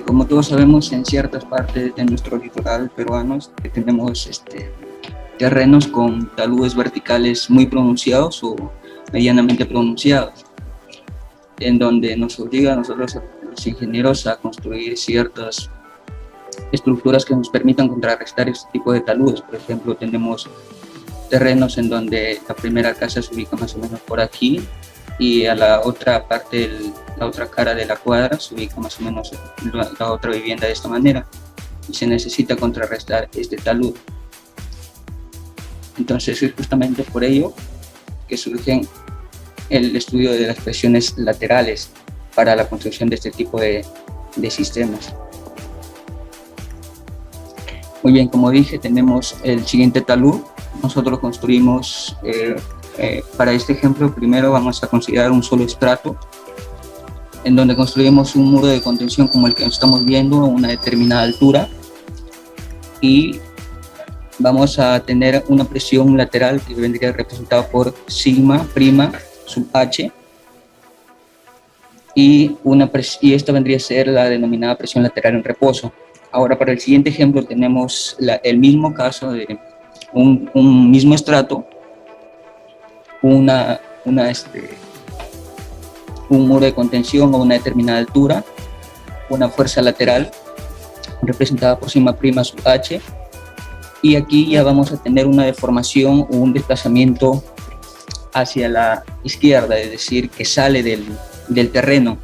Como todos sabemos, en ciertas partes de nuestro litoral peruano tenemos terrenos con taludes verticales muy pronunciados o medianamente pronunciados, en donde nos obliga a nosotros, los ingenieros, a construir ciertas estructuras que nos permitan contrarrestar este tipo de taludes. Por ejemplo, tenemos terrenos en donde la primera casa se ubica más o menos por aquí y a la otra parte, la otra cara de la cuadra se ubica más o menos la otra vivienda de esta manera y se necesita contrarrestar este talud. Entonces es justamente por ello que surge el estudio de las presiones laterales para la construcción de este tipo de sistemas. Muy bien, como dije, tenemos el siguiente talud. Nosotros construimos, para este ejemplo, primero vamos a considerar un solo estrato, en donde construimos un muro de contención como el que estamos viendo a una determinada altura, y vamos a tener una presión lateral que vendría representada por sigma prima sub h, y esta vendría a ser la denominada presión lateral en reposo. Ahora, para el siguiente ejemplo tenemos el mismo caso de un mismo estrato, un muro de contención a una determinada altura, una fuerza lateral representada por sigma prima sub h, y aquí ya vamos a tener una deformación o un desplazamiento hacia la izquierda, es decir, que sale del terreno,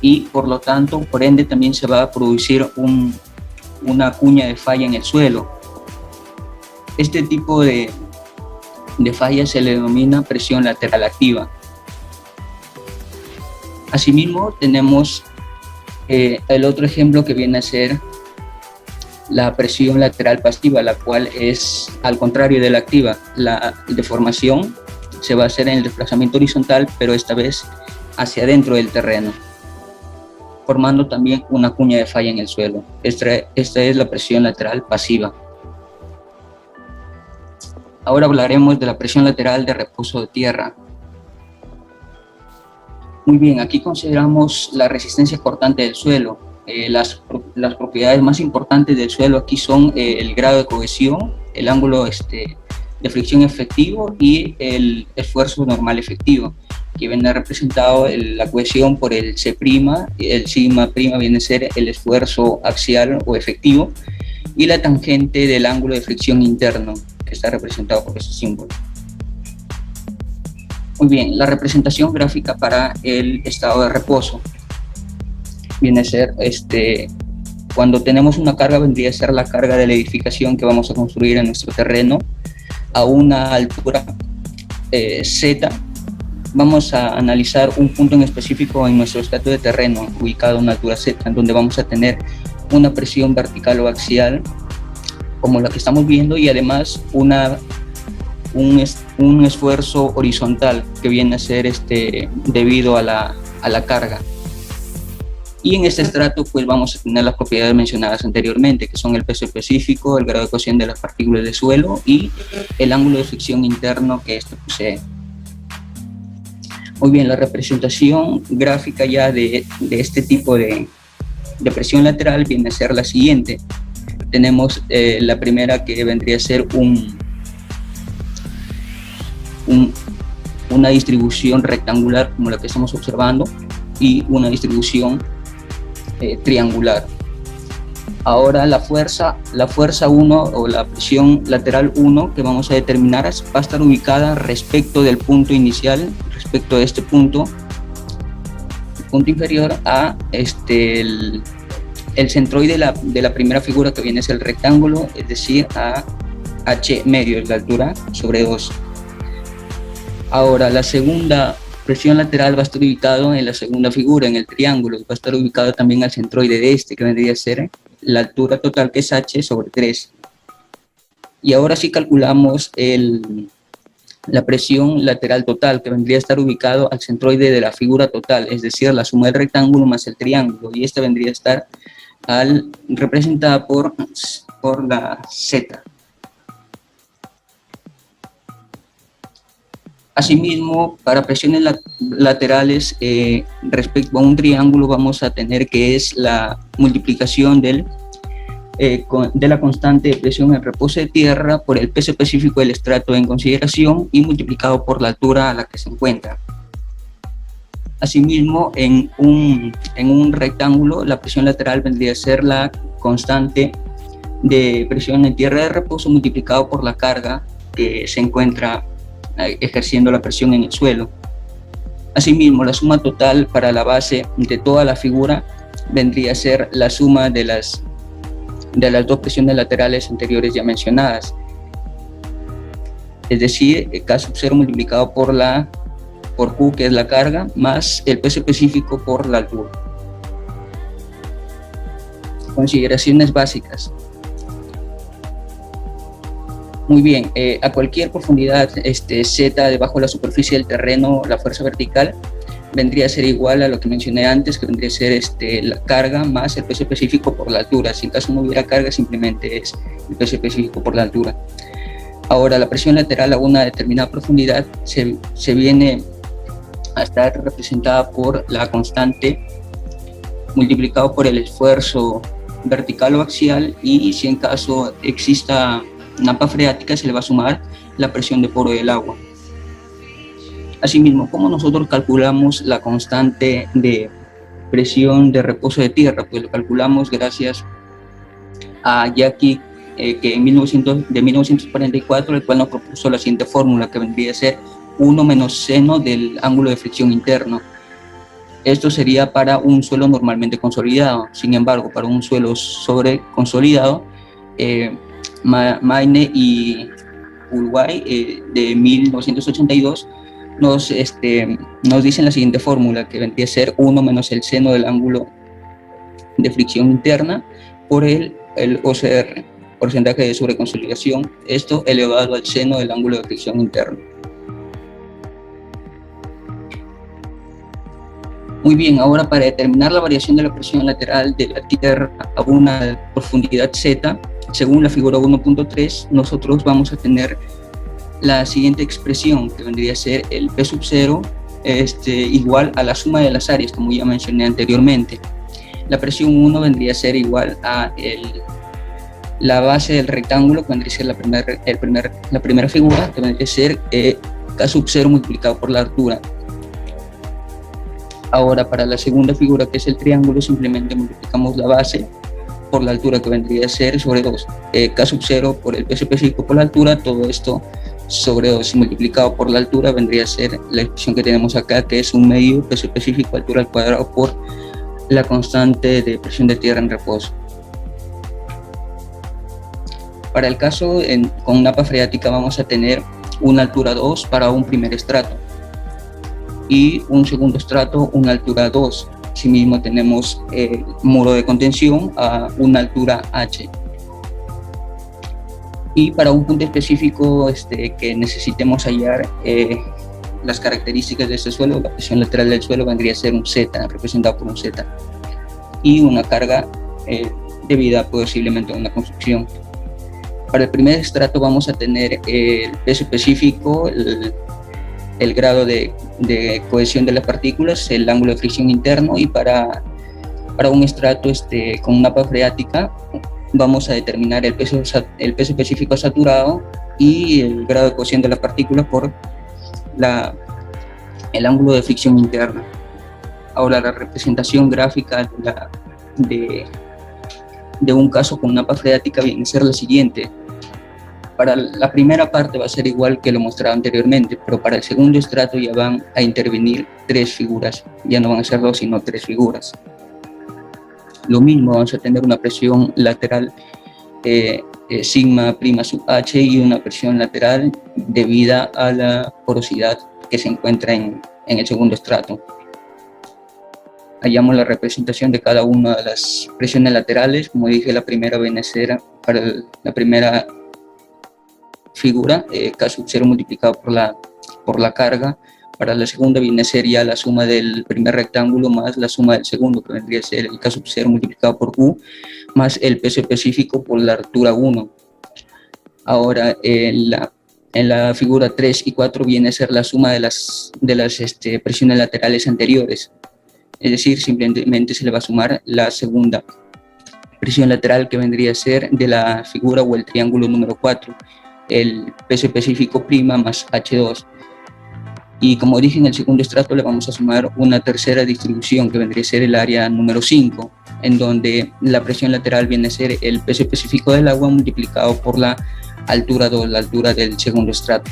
y por lo tanto, por ende, también se va a producir una cuña de falla en el suelo. Este tipo de falla se le denomina presión lateral activa. Asimismo, tenemos el otro ejemplo que viene a ser la presión lateral pasiva, la cual es al contrario de la activa. La deformación se va a hacer en el desplazamiento horizontal, pero esta vez hacia adentro del terreno, formando también una cuña de falla en el suelo. Esta es la presión lateral pasiva. Ahora hablaremos de la presión lateral de reposo de tierra. Muy bien, aquí consideramos la resistencia cortante del suelo. Las propiedades más importantes del suelo aquí son el grado de cohesión, el ángulo de fricción efectivo y el esfuerzo normal efectivo, que viene representado la cohesión por el C', el sigma prima viene a ser el esfuerzo axial o efectivo, y la tangente del ángulo de fricción interno, que está representado por ese símbolo. Muy bien, la representación gráfica para el estado de reposo viene a ser, cuando tenemos una carga, vendría a ser la carga de la edificación que vamos a construir en nuestro terreno a una altura Z. Vamos a analizar un punto en específico en nuestro estrato de terreno ubicado a una altura Z, en donde vamos a tener una presión vertical o axial como la que estamos viendo, y además un esfuerzo horizontal que viene a ser debido a la carga. Y en este estrato pues vamos a tener las propiedades mencionadas anteriormente, que son el peso específico, el grado de cohesión de las partículas de suelo y el ángulo de fricción interno que esto posee. Muy bien, la representación gráfica ya de este tipo de presión lateral viene a ser la siguiente. Tenemos la primera, que vendría a ser una distribución rectangular como la que estamos observando, y una distribución triangular. Ahora la fuerza 1 o la presión lateral 1 que vamos a determinar va a estar ubicada respecto del punto inicial, respecto de este punto, el punto inferior a el centroide de la primera figura, que viene a ser el rectángulo, es decir, a h medio, es la altura, sobre 2. Ahora, la segunda presión lateral va a estar ubicado en la segunda figura, en el triángulo, y va a estar ubicado también al centroide de que vendría a ser la altura total, que es h sobre 3. Y ahora sí calculamos la presión lateral total, que vendría a estar ubicado al centroide de la figura total, es decir, la suma del rectángulo más el triángulo, y esta vendría a estar representada por la Z. Asimismo, para presiones laterales, respecto a un triángulo, vamos a tener que es la multiplicación de la constante de presión en reposo de tierra por el peso específico del estrato en consideración y multiplicado por la altura a la que se encuentra. Asimismo, en un rectángulo, la presión lateral vendría a ser la constante de presión en tierra de reposo multiplicado por la carga que se encuentra ejerciendo la presión en el suelo. Asimismo, la suma total para la base de toda la figura vendría a ser la suma de las dos presiones laterales anteriores ya mencionadas. Es decir, K sub 0 multiplicado por Q, que es la carga, más el peso específico por la altura. Consideraciones básicas. Muy bien, a cualquier profundidad Z debajo de la superficie del terreno, la fuerza vertical vendría a ser igual a lo que mencioné antes, que vendría a ser la carga más el peso específico por la altura. Si en caso no hubiera carga, simplemente es el peso específico por la altura. Ahora, la presión lateral a una determinada profundidad se viene a estar representada por la constante multiplicado por el esfuerzo vertical o axial, y si en caso exista napa freática se le va a sumar la presión de poro del agua. Asimismo, ¿cómo nosotros calculamos la constante de presión de reposo de tierra? Pues lo calculamos gracias a Jackie, que en 1944, el cual nos propuso la siguiente fórmula, que vendría a ser 1 menos seno del ángulo de fricción interno. Esto sería para un suelo normalmente consolidado. Sin embargo, para un suelo sobreconsolidado, Maine y Uruguay, de 1982, nos dicen la siguiente fórmula, que vendría a ser 1 menos el seno del ángulo de fricción interna por el OCR, porcentaje de sobreconsolidación, esto elevado al seno del ángulo de fricción interna. Muy bien, ahora para determinar la variación de la presión lateral de la tierra a una profundidad Z, según la figura 1.3, nosotros vamos a tener la siguiente expresión, que vendría a ser el P sub 0 igual a la suma de las áreas, como ya mencioné anteriormente. La presión 1 vendría a ser igual a la base del rectángulo, que vendría a ser la primera figura, que vendría a ser K sub 0 multiplicado por la altura. Ahora, para la segunda figura, que es el triángulo, simplemente multiplicamos la base por la altura, que vendría a ser sobre 2. K sub 0 por el peso específico por la altura, todo esto sobre 2 multiplicado por la altura vendría a ser la expresión que tenemos acá, que es un medio peso específico altura al cuadrado por la constante de presión de tierra en reposo. Para el caso con napa freática vamos a tener una altura 2 para un primer estrato y un segundo estrato una altura 2. Asimismo tenemos muro de contención a una altura H. Y para un punto específico que necesitemos hallar las características de este suelo, la presión lateral del suelo vendría a ser un Z, representado por un Z, y una carga debida posiblemente a una construcción. Para el primer estrato vamos a tener el peso específico, el grado de cohesión de las partículas, el ángulo de fricción interno, y para un estrato con napa freática vamos a determinar el peso específico saturado y el grado de cohesión de las partículas por el ángulo de fricción interna. Ahora, la representación gráfica de un caso con napa freática viene a ser la siguiente. Para la primera parte va a ser igual que lo mostrado anteriormente, pero para el segundo estrato ya van a intervenir 3 figuras, ya no van a ser 2 sino 3 figuras. Lo mismo, vamos a tener una presión lateral sigma prima sub h y una presión lateral debida a la porosidad que se encuentra en el segundo estrato. Hallamos la representación de cada una de las presiones laterales. Como dije, la primera viene a ser para la primera figura, K sub 0 multiplicado por la carga. Para la segunda viene a ser ya la suma del primer rectángulo más la suma del segundo, que vendría a ser el K sub 0 multiplicado por Q, más el peso específico por la altura 1. Ahora, en la figura 3 y 4 viene a ser la suma de las presiones laterales anteriores. Es decir, simplemente se le va a sumar la segunda presión lateral, que vendría a ser de la figura o el triángulo número 4, el peso específico prima más H2. Y como dije, en el segundo estrato le vamos a sumar una tercera distribución, que vendría a ser el área número 5, en donde la presión lateral viene a ser el peso específico del agua multiplicado por la altura 2, la altura del segundo estrato.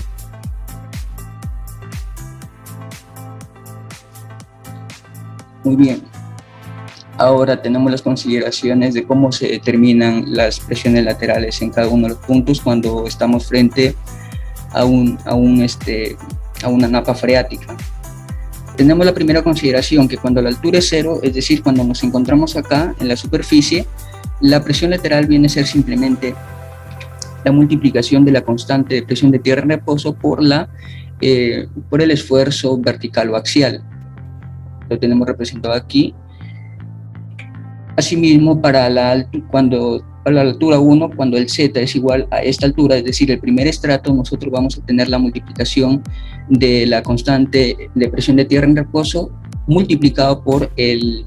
Muy bien. Ahora tenemos las consideraciones de cómo se determinan las presiones laterales en cada uno de los puntos cuando estamos frente a una napa freática. Tenemos la primera consideración, que cuando la altura es 0, es decir, cuando nos encontramos acá en la superficie, la presión lateral viene a ser simplemente la multiplicación de la constante de presión de tierra en reposo por el esfuerzo vertical o axial. Lo tenemos representado aquí. Asimismo, para la altura 1, cuando el z es igual a esta altura, es decir, el primer estrato, nosotros vamos a tener la multiplicación de la constante de presión de tierra en reposo multiplicado por el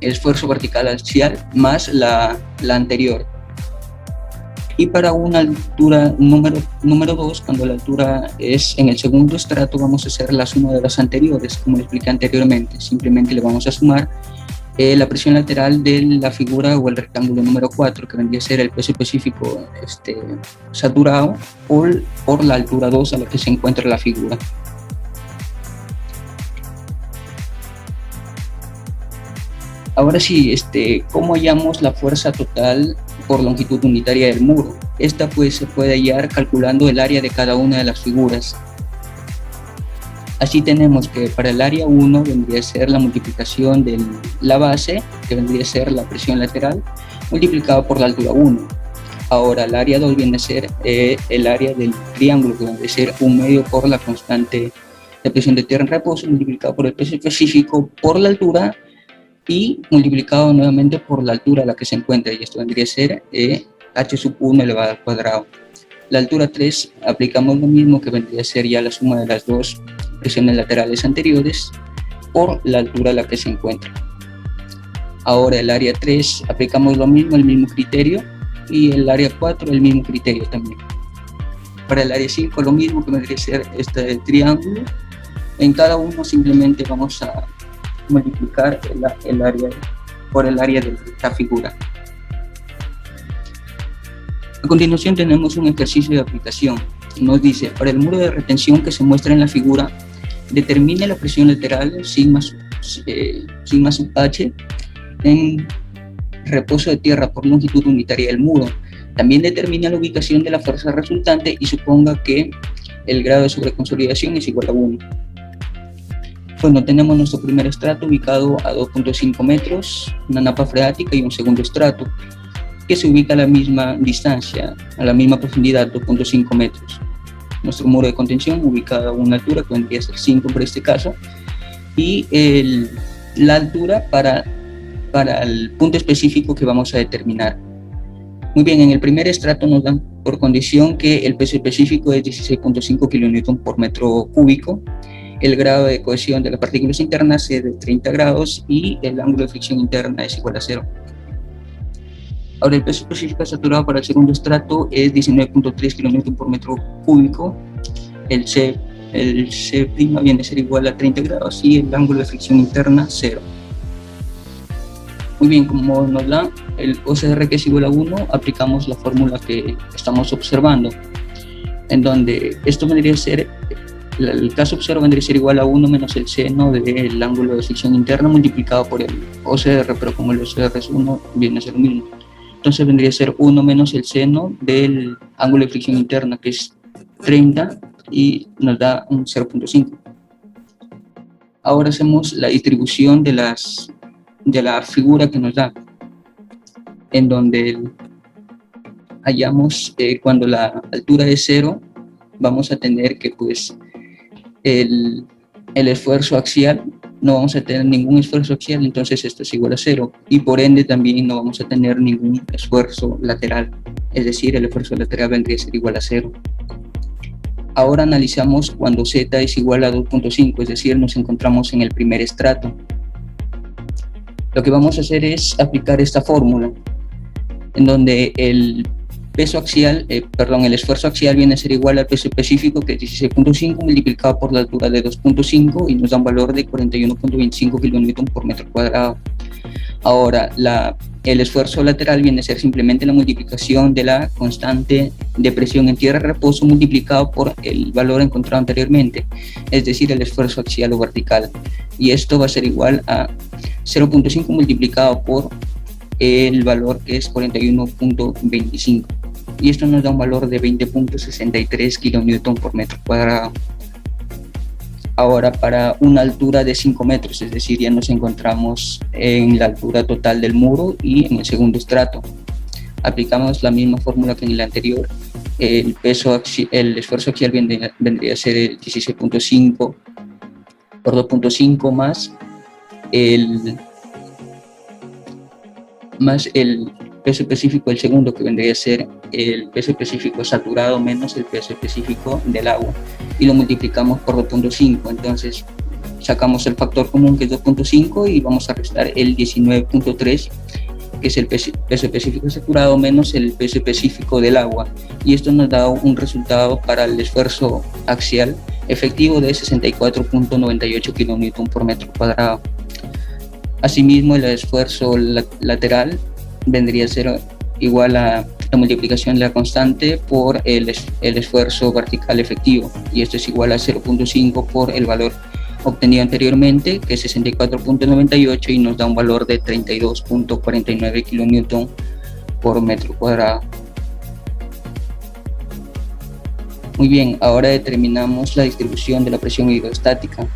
esfuerzo vertical axial más la anterior. Y para una altura número 2, cuando la altura es en el segundo estrato, vamos a hacer la suma de las anteriores, como lo expliqué anteriormente. Simplemente le vamos a sumar la presión lateral de la figura o el rectángulo número 4, que vendría a ser el peso específico saturado por la altura 2 a la que se encuentra la figura. Ahora sí, ¿cómo hallamos la fuerza total por longitud unitaria del muro? Esta pues se puede hallar calculando el área de cada una de las figuras. Así tenemos que para el área 1 vendría a ser la multiplicación de la base, que vendría a ser la presión lateral, multiplicado por la altura 1. Ahora el área 2 viene a ser el área del triángulo, que vendría a ser 1/2 por la constante de presión de tierra en reposo, multiplicado por el peso específico por la altura y multiplicado nuevamente por la altura a la que se encuentra, y esto vendría a ser h⁻1 elevado al cuadrado. La altura 3 aplicamos lo mismo, que vendría a ser ya la suma de las dos presiones laterales anteriores por la altura a la que se encuentra. Ahora el área 3 aplicamos lo mismo, el mismo criterio, y el área 4 el mismo criterio también. Para el área 5 lo mismo, que vendría a ser este triángulo. En cada uno simplemente vamos a multiplicar el área por el área de la figura. A continuación tenemos un ejercicio de aplicación. Nos dice, para el muro de retención que se muestra en la figura, determine la presión lateral sigma sub h en reposo de tierra por longitud unitaria del muro. También determina la ubicación de la fuerza resultante y suponga que el grado de sobreconsolidación es igual a 1. Bueno, tenemos nuestro primer estrato ubicado a 2.5 metros, una napa freática, y un segundo estrato que se ubica a la misma distancia, a la misma profundidad, 2.5 metros. Nuestro muro de contención ubicado a una altura que vendría a ser 5 por este caso, y la altura para el punto específico que vamos a determinar. Muy bien, en el primer estrato nos dan por condición que el peso específico es 16.5 kN por metro cúbico, el grado de cohesión de las partículas internas es de 30 grados y el ángulo de fricción interna es igual a 0. Ahora el peso específico saturado para el segundo estrato es 19.3 kN por metro cúbico, el C' viene a ser igual a 30 grados y el ángulo de fricción interna 0. Muy bien, como nos da el OCR que es igual a 1, aplicamos la fórmula que estamos observando, en donde esto vendría a ser, el caso observado vendría a ser igual a 1 menos el seno del ángulo de fricción interna multiplicado por el OCR, pero como el OCR es 1, viene a ser lo mismo. Entonces vendría a ser 1 menos el seno del ángulo de fricción interna, que es 30, y nos da un 0.5. Ahora hacemos la distribución de la figura que nos da, en donde hallamos cuando la altura es 0, vamos a tener que pues el esfuerzo axial, no vamos a tener ningún esfuerzo axial, entonces esto es igual a 0, y por ende también no vamos a tener ningún esfuerzo lateral, es decir, el esfuerzo lateral vendría a ser igual a 0. Ahora analizamos cuando z es igual a 2.5, es decir, nos encontramos en el primer estrato. Lo que vamos a hacer es aplicar esta fórmula, en donde el el esfuerzo axial viene a ser igual al peso específico, que es 16.5 multiplicado por la altura de 2.5 y nos da un valor de 41.25 kN por metro cuadrado. Ahora, el esfuerzo lateral viene a ser simplemente la multiplicación de la constante de presión en tierra de reposo multiplicado por el valor encontrado anteriormente, es decir, el esfuerzo axial o vertical. Y esto va a ser igual a 0.5 multiplicado por el valor que es 41.25. Y esto nos da un valor de 20.63 kN por metro cuadrado. Ahora, para una altura de 5 metros, es decir, ya nos encontramos en la altura total del muro y en el segundo estrato. Aplicamos la misma fórmula que en el anterior. El esfuerzo axial vendría a ser el 16.5 por 2.5 más el peso específico del segundo, que vendría a ser el peso específico saturado menos el peso específico del agua, y lo multiplicamos por 2.5. Entonces sacamos el factor común, que es 2.5, y vamos a restar el 19.3, que es el peso específico saturado menos el peso específico del agua, y esto nos da un resultado para el esfuerzo axial efectivo de 64.98 kN por metro cuadrado. Asimismo, el esfuerzo lateral vendría a ser igual a la multiplicación de la constante por el esfuerzo vertical efectivo, y esto es igual a 0.5 por el valor obtenido anteriormente, que es 64.98, y nos da un valor de 32.49 kN por metro cuadrado. Muy bien, ahora determinamos la distribución de la presión hidrostática.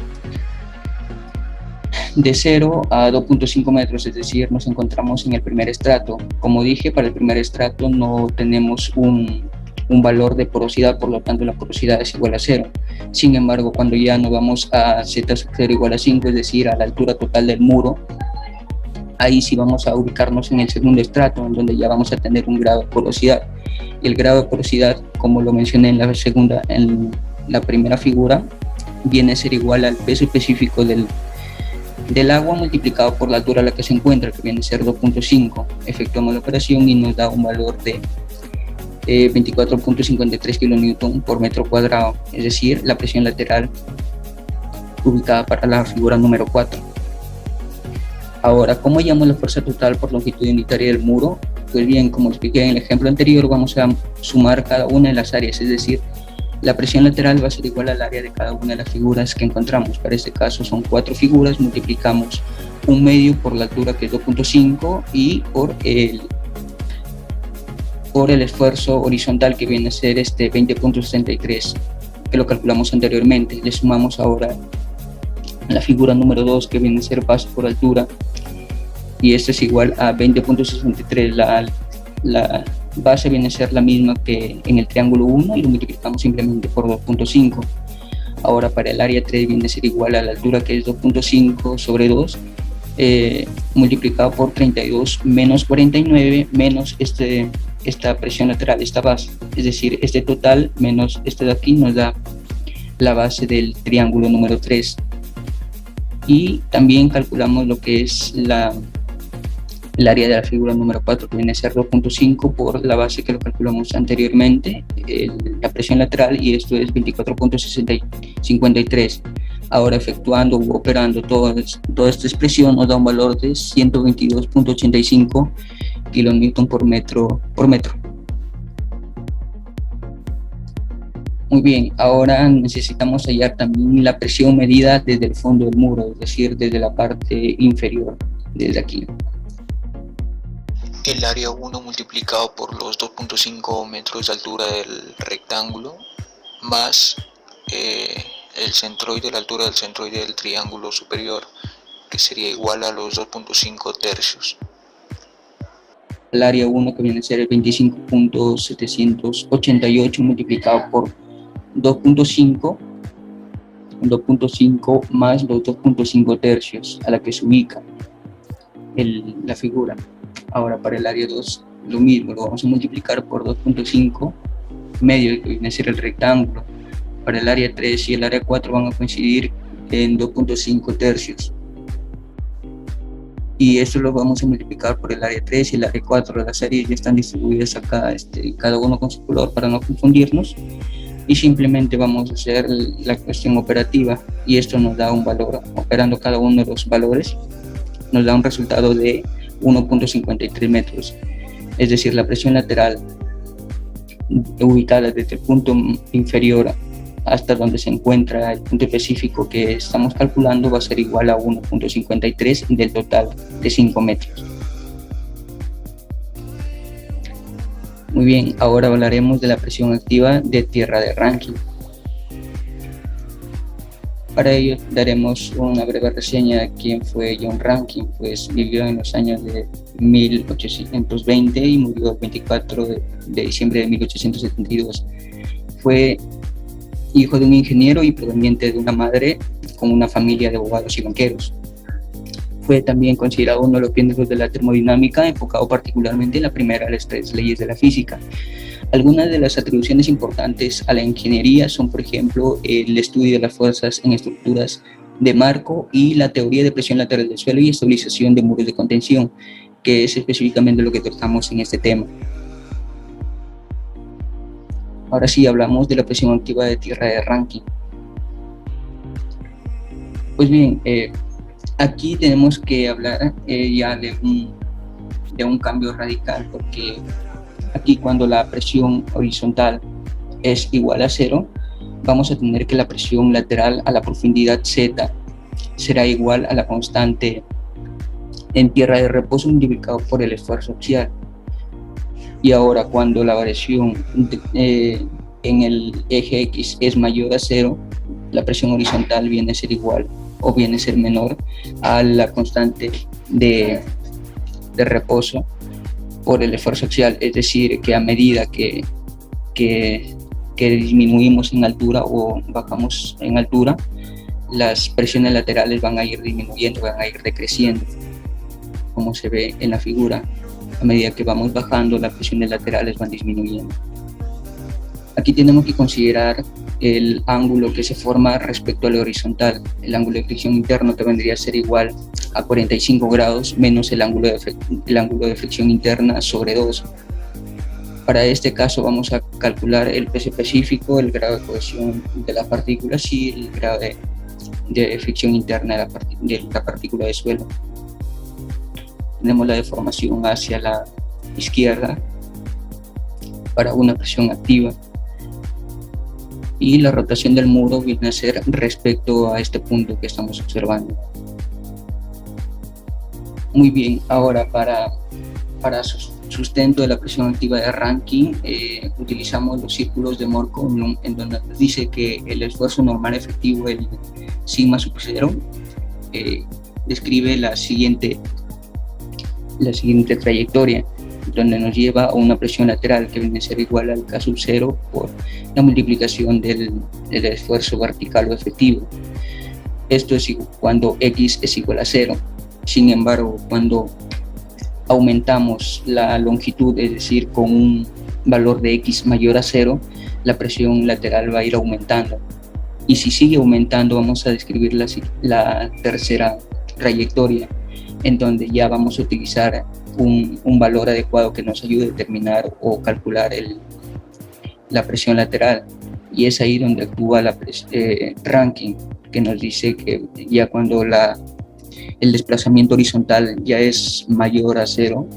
De 0 a 2.5 metros, es decir, nos encontramos en el primer estrato. Como dije, para el primer estrato no tenemos un valor de porosidad, por lo tanto la porosidad es igual a 0. Sin embargo, cuando ya nos vamos a z sub 0 igual a 5, es decir, a la altura total del muro, ahí sí vamos a ubicarnos en el segundo estrato, en donde ya vamos a tener un grado de porosidad. Y el grado de porosidad, como lo mencioné en la primera figura, viene a ser igual al peso específico del agua multiplicado por la altura a la que se encuentra, que viene a ser 2.5. Efectuamos la operación y nos da un valor de 24.53 kN por metro cuadrado, es decir, la presión lateral ubicada para la figura número 4. Ahora, ¿cómo hallamos la fuerza total por longitud unitaria del muro? Pues bien, como expliqué en el ejemplo anterior, vamos a sumar cada una de las áreas, es decir, la presión lateral va a ser igual al área de cada una de las figuras que encontramos. Para este caso son 4 figuras, multiplicamos un medio por la altura, que es 2.5, y por el esfuerzo horizontal, que viene a ser 20.63, que lo calculamos anteriormente. Le sumamos ahora la figura número 2, que viene a ser base por altura, y esto es igual a 20.63. La base viene a ser la misma que en el triángulo 1 y lo multiplicamos simplemente por 2.5. Ahora, para el área 3 viene a ser igual a la altura, que es 2.5 sobre 2, multiplicado por 32 menos 49 menos esta presión lateral, esta base, es decir, este total menos este de aquí nos da la base del triángulo número 3. Y también calculamos lo que es el área de la figura número 4, que viene a ser 2.5 por la base que lo calculamos anteriormente, la presión lateral, y esto es 24.53. Ahora, efectuando u operando toda esta expresión, nos da un valor de 122.85 kN por metro. Muy bien, ahora necesitamos hallar también la presión medida desde el fondo del muro, es decir, desde la parte inferior, desde aquí. El área 1 multiplicado por los 2.5 metros de altura del rectángulo más el centroide, la altura del centroide del triángulo superior, que sería igual a los 2.5 tercios. El área 1, que viene a ser el 25.788 multiplicado por 2.5 más los 2.5 tercios a la que se ubica la figura. Ahora, para el área 2 lo mismo, lo vamos a multiplicar por 2.5 medio, que viene a ser el rectángulo, Para el área 3 y el área 4 van a coincidir en 2.5 tercios. Y esto lo vamos a multiplicar por el área 3 y el área 4. Las áreas ya están distribuidas acá, cada uno con su color para no confundirnos. Y simplemente vamos a hacer la cuestión operativa y esto nos da un valor, operando cada uno de los valores, nos da un resultado de 1.53 metros. Es decir, la presión lateral ubicada desde el punto inferior hasta donde se encuentra el punto específico que estamos calculando va a ser igual a 1.53 del total de 5 metros. Muy bien, ahora hablaremos de la presión activa de tierra de Rankine. Para ello daremos una breve reseña de quién fue John Rankine, pues vivió en los años de 1820 y murió el 24 de diciembre de 1872. Fue hijo de un ingeniero y proveniente de una madre con una familia de abogados y banqueros. Fue también considerado uno de los pioneros de la termodinámica, enfocado particularmente en la primera de las 3 leyes de la física. Algunas de las atribuciones importantes a la ingeniería son, por ejemplo, el estudio de las fuerzas en estructuras de marco y la teoría de presión lateral del suelo y estabilización de muros de contención, que es específicamente lo que tratamos en este tema. Ahora sí hablamos de la presión activa de tierra de Rankine. Pues bien, aquí tenemos que hablar ya de un cambio radical, porque aquí cuando la presión horizontal es igual a 0, vamos a tener que la presión lateral a la profundidad Z será igual a la constante en tierra de reposo multiplicado por el esfuerzo axial. Y ahora cuando la variación en el eje X es mayor a 0, la presión horizontal viene a ser igual o viene a ser menor a la constante de reposo por el esfuerzo axial. Es decir, que a medida que disminuimos en altura o bajamos en altura, las presiones laterales van a ir disminuyendo, van a ir decreciendo, como se ve en la figura. A medida que vamos bajando, las presiones laterales van disminuyendo. Aquí tenemos que considerar el ángulo que se forma respecto al horizontal. El ángulo de fricción interno que vendría a ser igual a 45 grados menos el ángulo de fricción interna sobre 2. Para este caso vamos a calcular el peso específico, el grado de cohesión de las partículas y el grado de fricción interna de la partícula de suelo. Tenemos la deformación hacia la izquierda para una presión activa y la rotación del muro viene a ser respecto a este punto que estamos observando. Muy bien, ahora para sustento de la presión activa de Rankine utilizamos los círculos de Mohr-Coulomb, en donde nos dice que el esfuerzo normal efectivo, el sigma sub 0, describe la siguiente trayectoria, donde nos lleva a una presión lateral que viene a ser igual al K sub 0 por la multiplicación del esfuerzo vertical o efectivo. Esto es cuando X es igual a 0. Sin embargo, cuando aumentamos la longitud, es decir, con un valor de X mayor a 0, la presión lateral va a ir aumentando. Y si sigue aumentando, vamos a describir la tercera trayectoria, en donde ya vamos a utilizar un valor adecuado que nos ayude a determinar o calcular la presión lateral. Y es ahí donde actúa Rankine, que nos dice que ya cuando el desplazamiento horizontal ya es mayor a 0,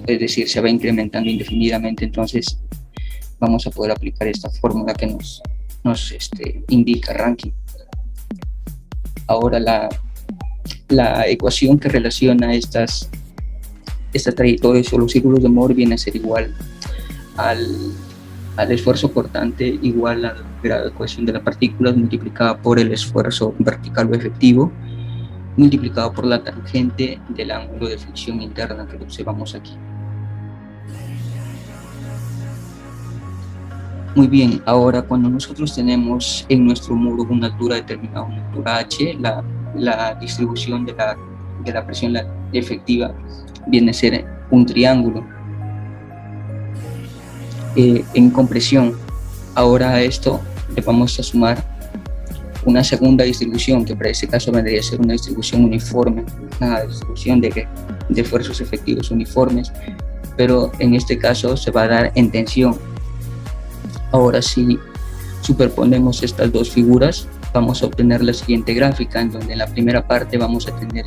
es decir, se va incrementando indefinidamente, entonces vamos a poder aplicar esta fórmula que nos indica Rankine. Ahora la ecuación que relaciona estas trayectorias o los círculos de Mohr viene a ser igual al esfuerzo cortante igual al grado de cohesión de las partículas multiplicada por el esfuerzo vertical o efectivo multiplicado por la tangente del ángulo de fricción interna que observamos aquí. Muy bien, ahora cuando nosotros tenemos en nuestro muro una altura determinada, una altura h, la distribución de la presión efectiva viene a ser un triángulo. En compresión, ahora esto le vamos a sumar una segunda distribución, que para este caso vendría a ser una distribución uniforme, una distribución de esfuerzos efectivos uniformes, pero en este caso se va a dar en tensión. Ahora, si superponemos estas dos figuras, vamos a obtener la siguiente gráfica, en donde en la primera parte vamos a tener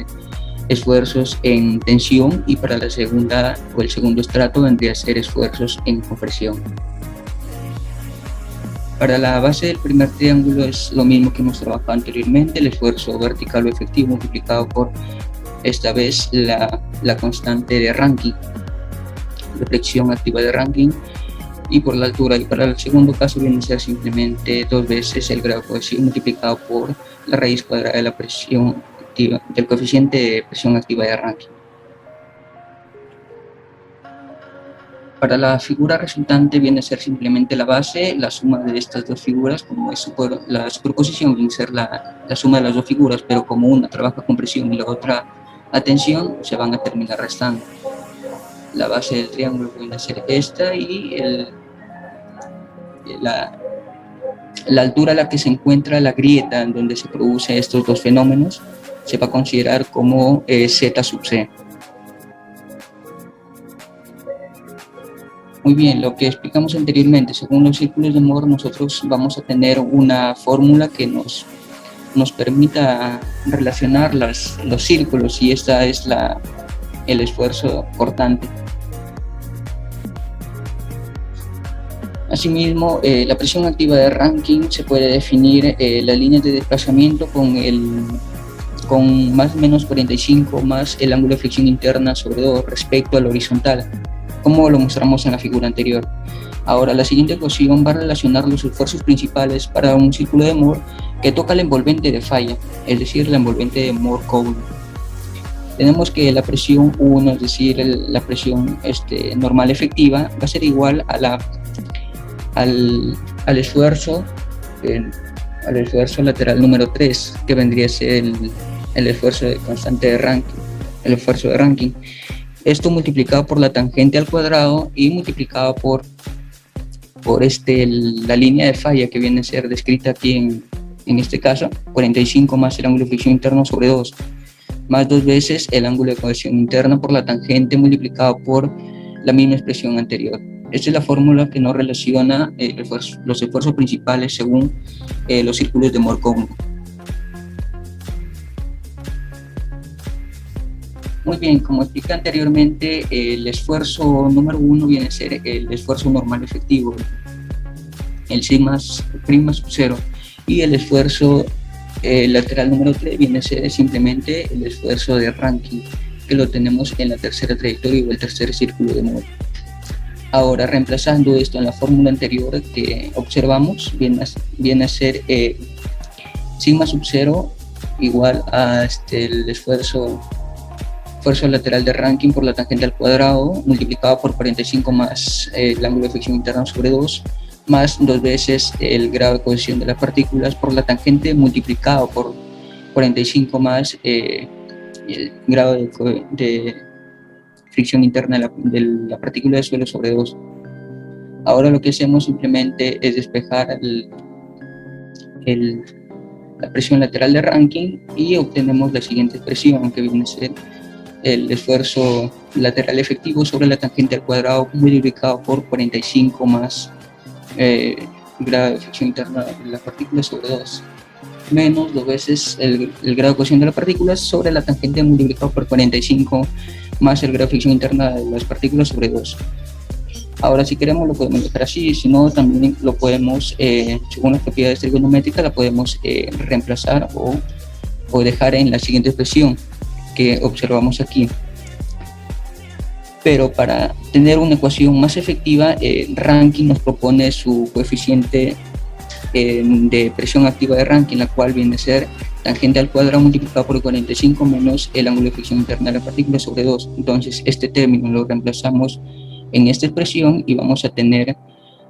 esfuerzos en tensión y para la segunda o el segundo estrato vendría a ser esfuerzos en compresión. Para la base del primer triángulo es lo mismo que hemos trabajado anteriormente, el esfuerzo vertical o efectivo multiplicado por, esta vez, la constante de Rankine, la flexión activa de Rankine, y por la altura. Y para el segundo caso viene a ser simplemente 2 veces el grado de cohesión multiplicado por la raíz cuadrada de la presión activa, del coeficiente de presión activa de Rankine. Para la figura resultante viene a ser simplemente la base, la suma de estas dos figuras, como es la superposición, viene a ser la suma de las dos figuras, pero como una trabaja con presión y la otra a tensión, se van a terminar restando. La base del triángulo viene a ser esta y la altura a la que se encuentra la grieta en donde se producen estos dos fenómenos se va a considerar como Z sub C. Muy bien, lo que explicamos anteriormente, según los círculos de Mohr, nosotros vamos a tener una fórmula que nos permita relacionar los círculos, y esta es el esfuerzo cortante. Asimismo, la presión activa de Rankine se puede definir las líneas de desplazamiento con más o menos 45 más el ángulo de fricción interna sobre 2 respecto al horizontal, como lo mostramos en la figura anterior. Ahora, la siguiente ecuación va a relacionar los esfuerzos principales para un círculo de Mohr que toca la envolvente de falla, es decir, la envolvente de Mohr-Coulomb. Tenemos que la presión 1, es decir, la presión normal efectiva, va a ser igual a al esfuerzo lateral número 3, que vendría a ser el esfuerzo de constante de Rankine, el esfuerzo de Rankine. Esto multiplicado por la tangente al cuadrado y multiplicado por la línea de falla que viene a ser descrita aquí en este caso, 45 más el ángulo de fricción interno sobre 2, más 2 veces el ángulo de cohesión interna por la tangente multiplicado por la misma expresión anterior. Esta es la fórmula que nos relaciona los esfuerzos principales según los círculos de Mohr-Coulomb. Muy bien, como expliqué anteriormente, el esfuerzo número 1 viene a ser el esfuerzo normal efectivo, el sigma prima sub 0, y el esfuerzo lateral número 3 viene a ser simplemente el esfuerzo de Rankine, que lo tenemos en la tercera trayectoria o el tercer círculo de Mohr. Ahora, reemplazando esto en la fórmula anterior que observamos, viene a ser sigma sub 0 igual a el esfuerzo lateral de Rankine por la tangente al cuadrado multiplicado por 45 más el ángulo de fricción interna sobre 2, más 2 veces el grado de cohesión de las partículas por la tangente multiplicado por 45 más el grado de fricción interna de la partícula de suelo sobre 2. Ahora lo que hacemos simplemente es despejar la presión lateral de Rankine y obtenemos la siguiente expresión, que viene a ser el esfuerzo lateral efectivo sobre la tangente al cuadrado multiplicado por 45 más el grado de fricción interna de las partículas sobre 2, menos 2 veces el grado de cohesión de las partículas sobre la tangente multiplicado por 45 más el grado de fricción interna de las partículas sobre 2. Ahora, si queremos, lo podemos dejar así, si no, también lo podemos, según las propiedades trigonométricas, la podemos reemplazar o dejar en la siguiente expresión que observamos aquí. Pero para tener una ecuación más efectiva, Rankine nos propone su coeficiente de presión activa de Rankine, la cual viene a ser tangente al cuadrado multiplicado por 45 menos el ángulo de fricción interna de la partícula sobre 2. Entonces, este término lo reemplazamos en esta expresión y vamos a tener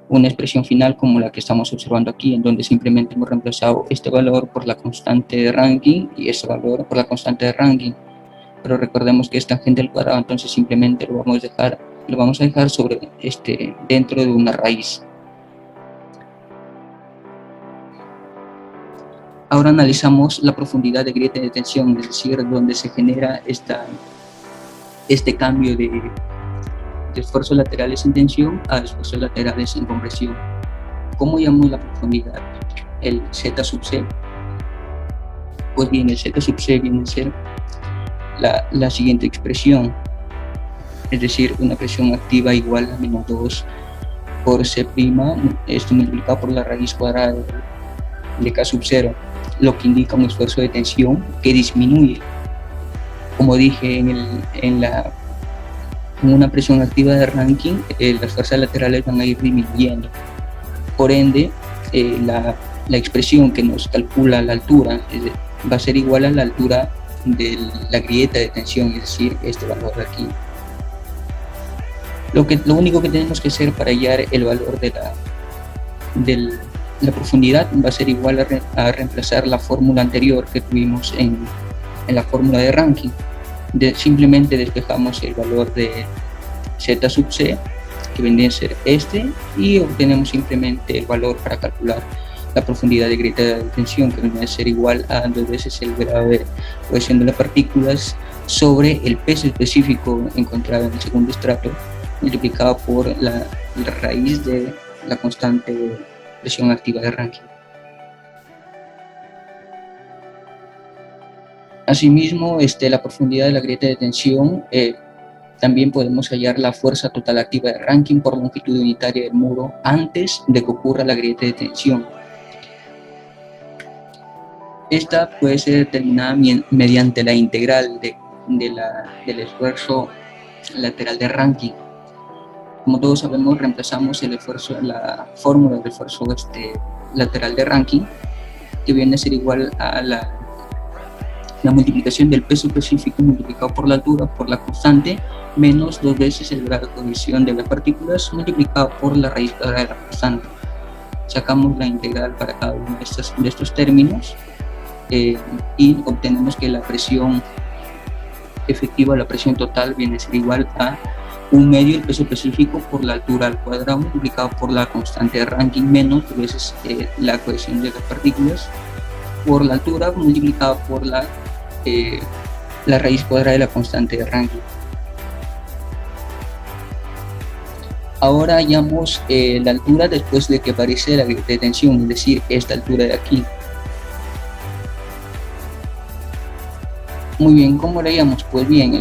una expresión final como la que estamos observando aquí, en donde simplemente hemos reemplazado este valor por la constante de Rankine y este valor por la constante de Rankine. Pero recordemos que es tangente al cuadrado, entonces simplemente lo vamos a dejar sobre dentro de una raíz. Ahora analizamos la profundidad de grieta de tensión, es decir, donde se genera este cambio de esfuerzos laterales en tensión a esfuerzos laterales en compresión. ¿Cómo llamamos la profundidad? El Z sub C. Pues bien, el Z sub C viene a ser la siguiente expresión, es decir, una presión activa igual a menos 2 por C', esto multiplicado por la raíz cuadrada de K sub 0, lo que indica un esfuerzo de tensión que disminuye. Como dije, en una presión activa de Rankine, las fuerzas laterales van a ir disminuyendo. Por ende, la expresión que nos calcula la altura va a ser igual a la altura de la grieta de tensión, es decir, este valor de aquí. Lo único que tenemos que hacer para hallar el valor de la profundidad va a ser igual a reemplazar la fórmula anterior que tuvimos en la fórmula de Rankine. Simplemente despejamos el valor de Z sub C, que vendría a ser este, y obtenemos simplemente el valor para calcular la profundidad de grieta de tensión, que vendría a ser igual a 2 veces el grado de cohesión de las partículas sobre el peso específico encontrado en el segundo estrato, multiplicado por la raíz de la constante de presión activa de Rankine. Asimismo, la profundidad de la grieta de tensión, también podemos hallar la fuerza total activa de Rankine por longitud unitaria del muro antes de que ocurra la grieta de tensión. Esta puede ser determinada mediante la integral del esfuerzo lateral de Rankine. Como todos sabemos, reemplazamos la fórmula del esfuerzo lateral de Rankine, que viene a ser igual a la multiplicación del peso específico multiplicado por la altura por la constante menos 2 veces el grado de cohesión de las partículas multiplicado por la raíz cuadrada de la constante. Sacamos la integral para cada uno de estos términos y obtenemos que la presión efectiva, la presión total, viene a ser igual a 1/2 el peso específico por la altura al cuadrado multiplicado por la constante de Rankine menos 2 veces la cohesión de las partículas por la altura multiplicado por la raíz cuadrada de la constante de Rankine. Ahora hallamos la altura después de que aparece la grieta de tensión, es decir, esta altura de aquí. Muy bien, ¿cómo lo hallamos? Pues bien,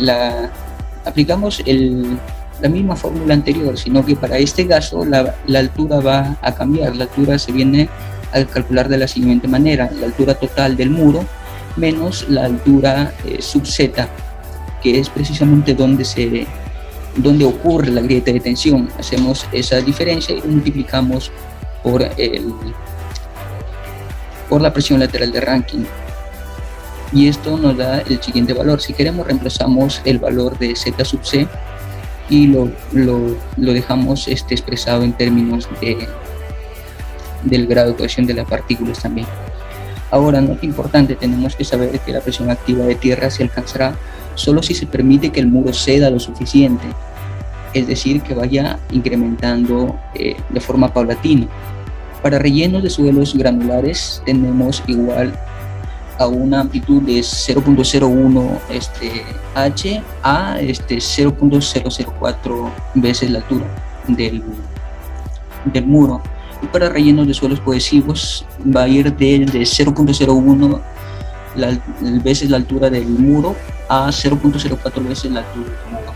aplicamos la misma fórmula anterior, sino que para este caso la altura va a cambiar. La altura se viene a calcular de la siguiente manera: la altura total del muro menos la altura sub Z, que es precisamente donde ocurre la grieta de tensión. Hacemos esa diferencia y lo multiplicamos por la presión lateral de Rankine. Y esto nos da el siguiente valor. Si queremos, reemplazamos el valor de Z sub C y lo dejamos expresado en términos del grado de cohesión de las partículas también. Ahora, nota importante, tenemos que saber que la presión activa de tierra se alcanzará solo si se permite que el muro ceda lo suficiente, es decir, que vaya incrementando de forma paulatina. Para rellenos de suelos granulares tenemos igual a una amplitud de 0.01 h a 0.004 veces la altura del muro. Y para rellenos de suelos cohesivos va a ir desde 0.01 veces la altura del muro a 0.04 veces la altura del muro.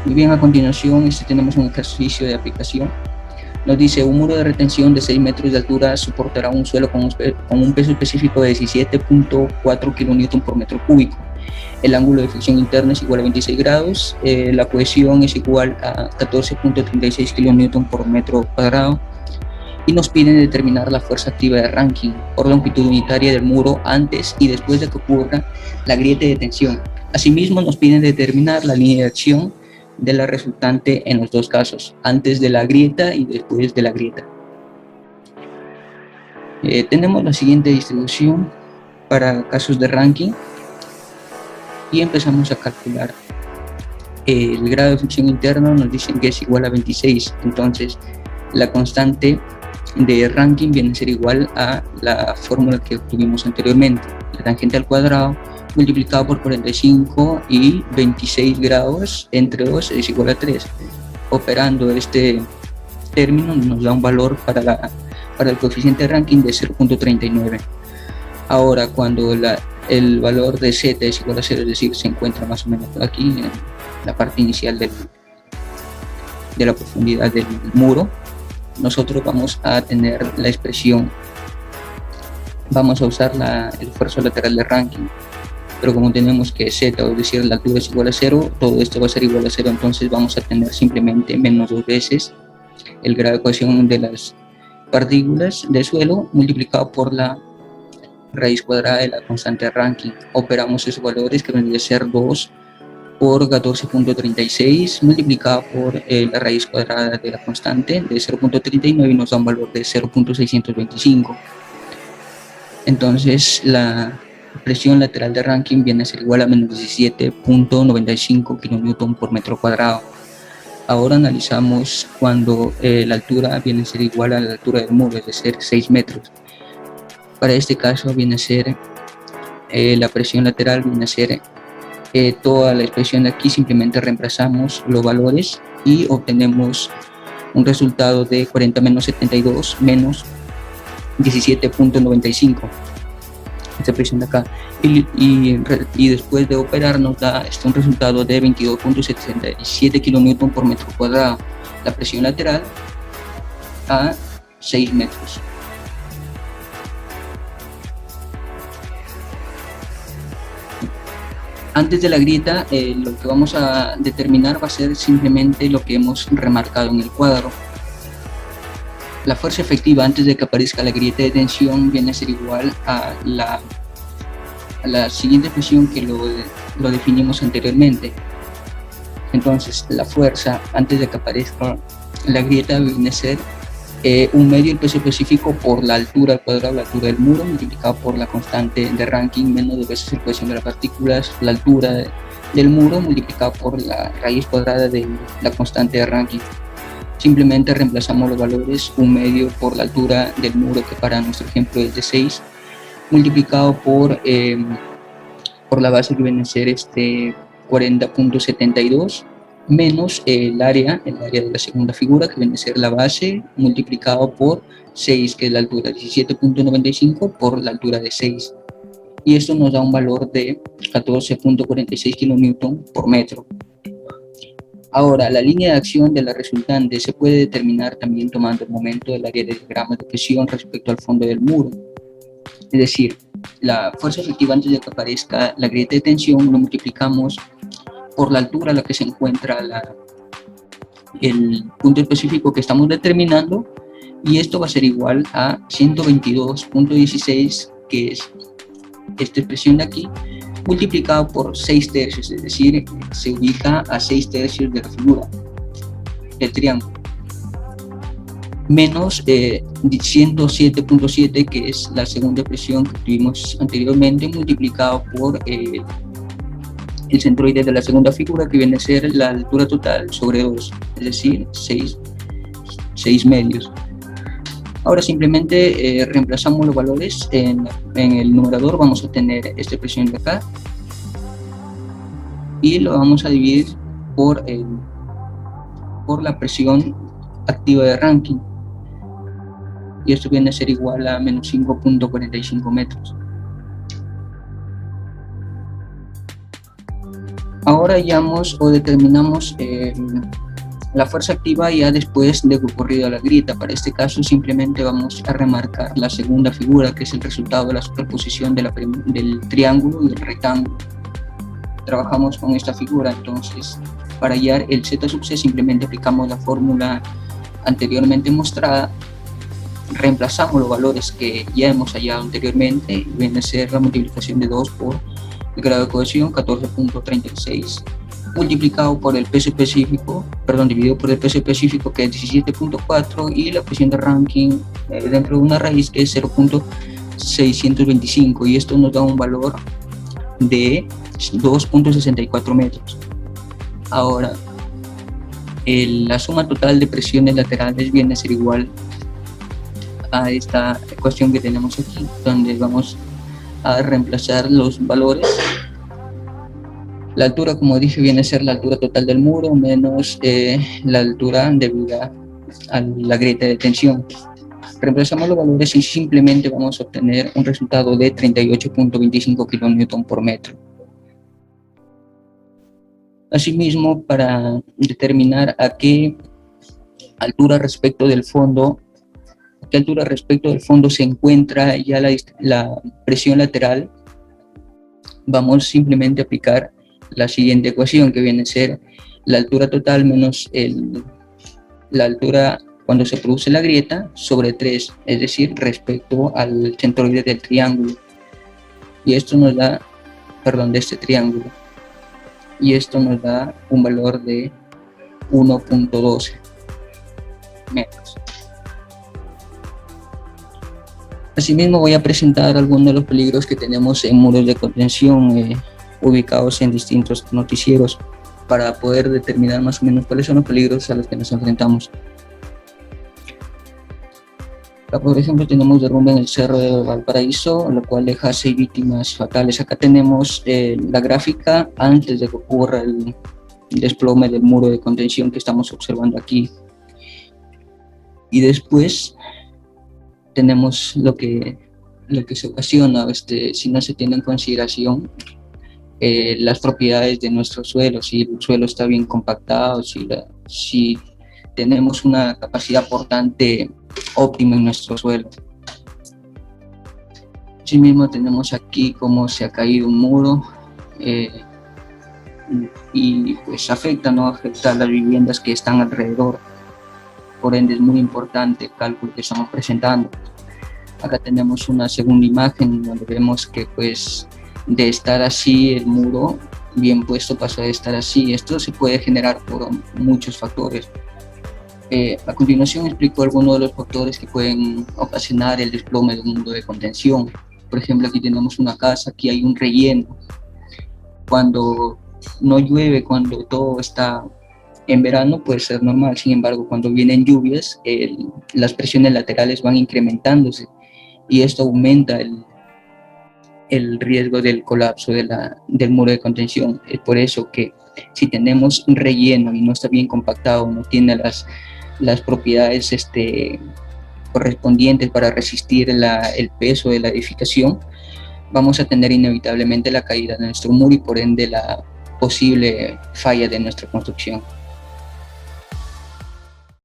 Muy bien, a continuación tenemos un ejercicio de aplicación. Nos dice: un muro de retención de 6 metros de altura soportará un suelo con un peso específico de 17.4 kN por metro cúbico. El ángulo de fricción interna es igual a 26 grados, la cohesión es igual a 14.36 kN por metro cuadrado, y nos piden determinar la fuerza activa de Rankine por longitud unitaria del muro antes y después de que ocurra la grieta de tensión. Asimismo, nos piden determinar la línea de acción de la resultante en los dos casos, antes de la grieta y después de la grieta. Tenemos la siguiente distribución para casos de Rankine y empezamos a calcular. El grado de fricción interno nos dicen que es igual a 26, entonces la constante de ranking viene a ser igual a la fórmula que obtuvimos anteriormente. La tangente al cuadrado multiplicado por 45 y 26 grados entre 2 es igual a 3. Operando este término nos da un valor para el coeficiente de ranking de 0.39. Ahora, cuando el valor de z es igual a 0, es decir, se encuentra más o menos por aquí, en la parte inicial de la profundidad del muro, nosotros vamos a tener la expresión, vamos a usar el esfuerzo lateral de ranking, pero como tenemos que z, es decir, la altura es igual a 0, todo esto va a ser igual a 0, entonces vamos a tener simplemente menos 2 veces el grado de cohesión de las partículas de suelo multiplicado por la raíz cuadrada de la constante de ranking. Operamos esos valores que vendría a ser 2 por 14.36 multiplicado por la raíz cuadrada de la constante de 0.39 y nos da un valor de 0.625. Entonces la presión lateral de ranking viene a ser igual a menos 17.95 kN por metro cuadrado. Ahora analizamos cuando la altura viene a ser igual a la altura del muro, es decir, 6 metros. Para este caso viene a ser la presión lateral, viene a ser toda la expresión de aquí, simplemente reemplazamos los valores y obtenemos un resultado de 40 menos 72 menos 17.95, esta presión de acá, y después de operar nos da un resultado de 22.77 kN por metro cuadrado, la presión lateral a 6 metros. Antes de la grieta, lo que vamos a determinar va a ser simplemente lo que hemos remarcado en el cuadro. La fuerza efectiva antes de que aparezca la grieta de tensión viene a ser igual a la siguiente expresión que lo definimos anteriormente. Entonces, la fuerza antes de que aparezca la grieta viene a ser 1 medio el peso específico por la altura al cuadrado, la altura del muro, multiplicado por la constante de ranking menos 2 veces el cohesión de las partículas, la altura del muro, multiplicado por la raíz cuadrada de la constante de ranking. Simplemente reemplazamos los valores 1 medio por la altura del muro, que para nuestro ejemplo es de 6, multiplicado por la base que viene a ser 40.72, menos el área de la segunda figura, que viene a ser la base, multiplicado por 6, que es la altura, 17.95 por la altura de 6. Y esto nos da un valor de 14.46 kN por metro. Ahora, la línea de acción de la resultante se puede determinar también tomando el momento del área de diagramas de presión respecto al fondo del muro. Es decir, la fuerza efectiva antes de que aparezca la grieta de tensión lo multiplicamos por la altura a la que se encuentra el punto específico que estamos determinando, y esto va a ser igual a 122.16, que es esta expresión de aquí, multiplicado por 6 tercios, es decir, se ubica a 6 tercios de la figura del triángulo, menos 107.7, que es la segunda expresión que tuvimos anteriormente, multiplicado por el centroide de la segunda figura, que viene a ser la altura total sobre 2, es decir, 6 medios. Ahora simplemente reemplazamos los valores en el numerador, vamos a tener esta expresión de acá y lo vamos a dividir por la presión activa de ranking, y esto viene a ser igual a menos 5.45 metros. Ahora hallamos o determinamos la fuerza activa ya después de que ocurrido la grieta. Para este caso simplemente vamos a remarcar la segunda figura, que es el resultado de la superposición del triángulo y el rectángulo. Trabajamos con esta figura, entonces para hallar el z sub c simplemente aplicamos la fórmula anteriormente mostrada, reemplazamos los valores que ya hemos hallado anteriormente, y viene a ser la multiplicación de 2 por el grado de cohesión, 14.36, multiplicado por el peso específico, dividido por el peso específico, que es 17.4, y la presión de ranking dentro de una raíz, que es 0.625, y esto nos da un valor de 2.64 metros. Ahora, la suma total de presiones laterales viene a ser igual a esta ecuación que tenemos aquí, donde vamos a reemplazar los valores. La altura, como dije, viene a ser la altura total del muro menos la altura debida a la grieta de tensión. Reemplazamos los valores y simplemente vamos a obtener un resultado de 38.25 kN por metro. Asimismo, para determinar a qué altura respecto del fondo se encuentra ya la presión lateral, vamos simplemente a aplicar la siguiente ecuación, que viene a ser la altura total menos la altura cuando se produce la grieta sobre 3, es decir, respecto al centroide del triángulo. Y esto nos da, de este triángulo. Y esto nos da un valor de 1.12 metros. Asimismo, voy a presentar algunos de los peligros que tenemos en muros de contención ubicados en distintos noticieros para poder determinar más o menos cuáles son los peligros a los que nos enfrentamos. Acá, por ejemplo, tenemos derrumbe en el Cerro de Valparaíso, lo cual deja 6 víctimas fatales. Acá tenemos la gráfica antes de que ocurra el desplome del muro de contención que estamos observando aquí. Y después tenemos lo que se ocasiona si no se tiene en consideración las propiedades de nuestro suelo, si el suelo está bien compactado, si tenemos una capacidad portante óptima en nuestro suelo. Asimismo, tenemos aquí cómo se ha caído un muro y pues afecta a las viviendas que están alrededor. Por ende, es muy importante el cálculo que estamos presentando. Acá tenemos una segunda imagen donde vemos que pues de estar así el muro bien puesto pasó a estar así. Esto se puede generar por muchos factores. A continuación explico algunos de los factores que pueden ocasionar el desplome de un muro de contención. Por ejemplo, aquí tenemos una casa, aquí hay un relleno. Cuando no llueve, cuando todo está en verano, puede ser normal. Sin embargo, cuando vienen lluvias, las presiones laterales van incrementándose y esto aumenta el riesgo del colapso del muro de contención. Es por eso que si tenemos un relleno y no está bien compactado, no tiene las propiedades correspondientes para resistir el peso de la edificación, vamos a tener inevitablemente la caída de nuestro muro y por ende la posible falla de nuestra construcción.